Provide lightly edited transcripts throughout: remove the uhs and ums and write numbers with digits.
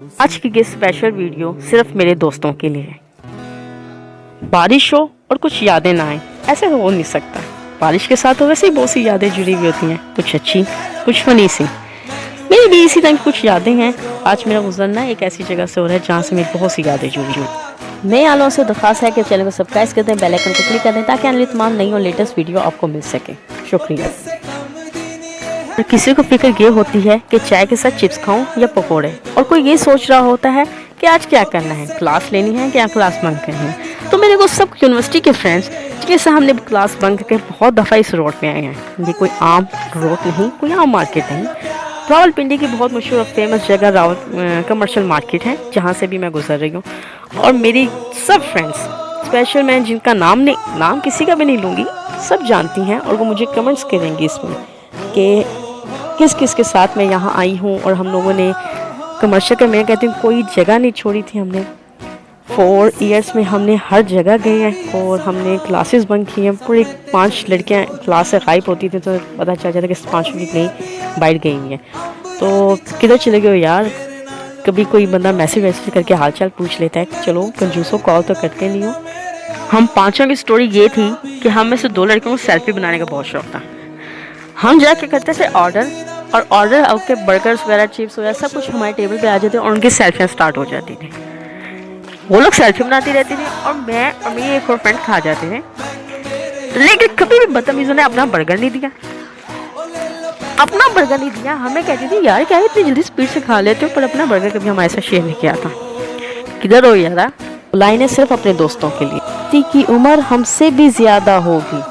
आज की ये स्पेशल वीडियो सिर्फ मेरे दोस्तों के लिए है। बारिश हो और कुछ यादें ना आए, ऐसे हो नहीं सकता। बारिश के साथ तो वैसे ही बहुत सी यादें जुड़ी हुई होती हैं, कुछ अच्छी कुछ फनी सी। मेरी भी इसी तरह की कुछ यादें हैं। आज मेरा गुजरना एक ऐसी जगह से हो रहा है जहाँ से मेरी बहुत सी यादें जुड़ी हुई। नए आलों से दरख्वास्त है कि चैनल को सब्सक्राइब कर दें, बेल आइकन को क्लिक कर दें ताकि आने वाली तमाम नई और लेटेस्ट वीडियो आपको मिल सके। शुक्रिया। और किसी को फिक्र ये होती है कि चाय के साथ चिप्स खाऊं या पकोड़े, और कोई ये सोच रहा होता है कि आज क्या करना है, क्लास लेनी है कि या क्लास बंक करनी है। तो मेरे को सब यूनिवर्सिटी के फ्रेंड्स जिनके साथ हमने क्लास बंक करके बहुत दफ़ा इस रोड पे आए हैं। ये कोई आम रोड नहीं, कोई आम मार्केट नहीं। रावलपिंडी की बहुत मशहूर और फेमस जगह कमर्शियल मार्केट है, जहाँ से भी मैं गुजर रही हूँ। और मेरी सब फ्रेंड्स, स्पेशल मैं जिनका नाम किसी का भी नहीं लूँगी, सब जानती हैं और वो मुझे कमेंट्स करेंगी इसमें कि किस किस के साथ मैं यहाँ आई हूँ। और हम लोगों ने कमर्शियल का, मैं कहती हूँ, कोई जगह नहीं छोड़ी थी। हमने 4 इयर्स में हमने हर जगह गए हैं और हमने क्लासेस बंक की हैं। पूरी 5 लड़कियाँ क्लास से गायब होती थी तो पता चल जाता कि 5 की नहीं बाहर गई हुई हैं। तो किधर चले गए हो यार। कभी कोई बंदा मैसेज करके हाल चाल पूछ लेता है। चलो कंजूसों, कॉल तो करते नहीं हो। हम 5 की स्टोरी ये थी कि हम में से 2 लड़कियों को सेल्फी बनाने का बहुत शौक था। हम जाके करते थे ऑर्डर, और ऑर्डर आके बर्गर्स वगैरह, चिप्स वगैरह सब कुछ हमारे टेबल पे आ जाते और उनकी सेल्फियाँ स्टार्ट हो जाती थी। वो लोग सेल्फी बनाती रहती थी और मैं और मेरी एक और फ्रेंड खा जाते थे। लेकिन कभी भी बदतमीजों ने अपना बर्गर नहीं दिया। हमें कहती थी यार क्या इतनी जल्दी स्पीड से खा लेते हो, पर अपना बर्गर कभी हमारे साथ शेयर नहीं किया था। किधर हो यार। लाइनें सिर्फ अपने दोस्तों के लिए। ती की उम्र हमसे भी ज्यादा होगी,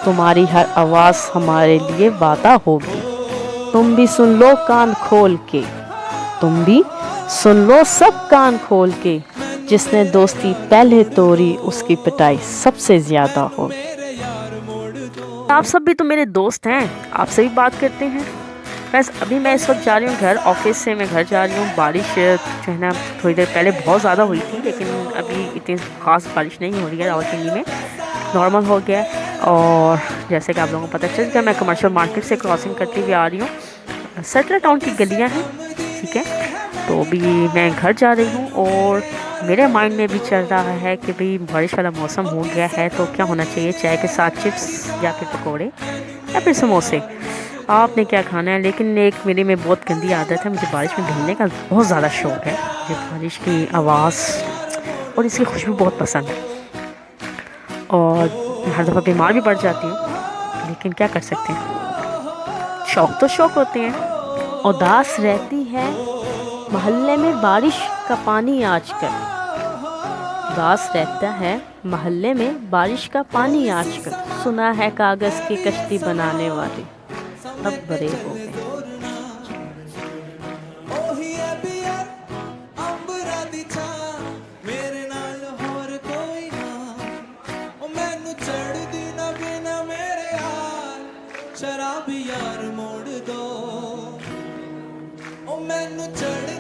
तुम्हारी हर आवाज़ हमारे लिए वादा होगी। तुम भी सुन लो कान खोल के, तुम भी सुन लो सब कान खोल के। जिसने दोस्ती पहले तोड़ी उसकी पिटाई सबसे ज्यादा होगी। आप सब भी तो मेरे दोस्त हैं, आपसे भी बात करते हैं। बस अभी मैं इस वक्त जा रही हूँ घर, ऑफिस से मैं घर जा रही हूँ। बारिश जो है ना थोड़ी देर पहले बहुत ज़्यादा हुई थी, लेकिन अभी इतनी ख़ास बारिश नहीं हो रही है। रावलपिंडी में नॉर्मल हो गया है। और जैसे कि आप लोगों को पता चल गया, मैं कमर्शियल मार्केट से क्रॉसिंग करती हुई आ रही हूँ। सेटलर टाउन की गलियाँ हैं, ठीक है। तो अभी मैं घर जा रही हूँ और मेरे माइंड में भी चल रहा है कि भाई बारिश वाला मौसम हो गया है तो क्या होना चाहिए, चाय के साथ चिप्स या फिर पकौड़े या फिर समोसे। आपने क्या खाना है। लेकिन एक मेरे में बहुत गंदी आदत है, मुझे बारिश में भीगने का बहुत ज़्यादा शौक़ है। मुझे बारिश की आवाज़ और इसकी खुशबू बहुत पसंद है। और हर दफ़ा बीमार भी पड़ जाती हूँ, लेकिन क्या कर सकते हैं, शौक़ तो शौक़ होते हैं। उदास रहती है मोहल्ले में बारिश का पानी आजकल, उदास रहता है मोहल्ले में बारिश का पानी आजकल। सुना है कागज़ की कश्ती बनाने वाले अब बड़े हो गए। शराबी यार मोड़ दो, ओ मैनू चढ़